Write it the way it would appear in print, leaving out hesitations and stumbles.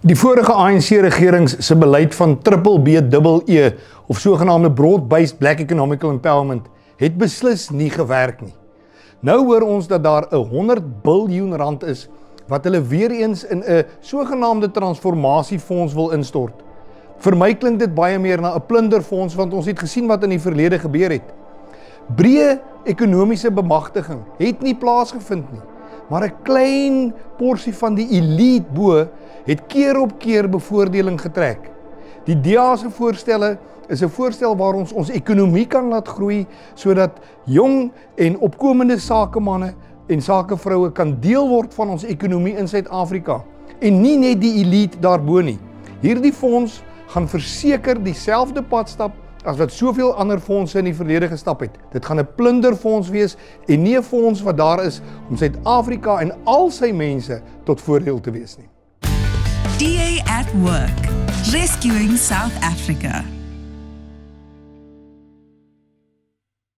Die vorige ANC-regerings se beleid van BBBEE of sogenaamde Broad-Based Black Economic Empowerment het beslis nie gewerk nie. Nou hoor ons dat daar 100 biljoen rand is wat hulle weer eens in 'n sogenaamde transformasiefonds wil instort. Vir my klink dit baie meer na 'n plunderfonds want ons het gesien wat in die verlede gebeur het. Breë ekonomiese bemagtiging het nie plaasgevind nie, maar 'n klein porsie van die elite bo het keer op keer bevoordeling getrek. Die DA se voorstelle is 'n voorstel waar ons ekonomie kan laat groei sodat jong en opkomende sakemanne en sakevroue kan deel word van ons ekonomie in Suid-Afrika en nie net die elite daarbo nie. Hierdie fonds gaan verseker dieselfde pad stap as wat soveel ander fondse in die verlede gestap het. Dit gaan 'n plunderfonds wees en nie 'n fonds wat daar is om Suid-Afrika en al sy mense tot voordeel te wees nie. DA at Work, rescuing South Africa.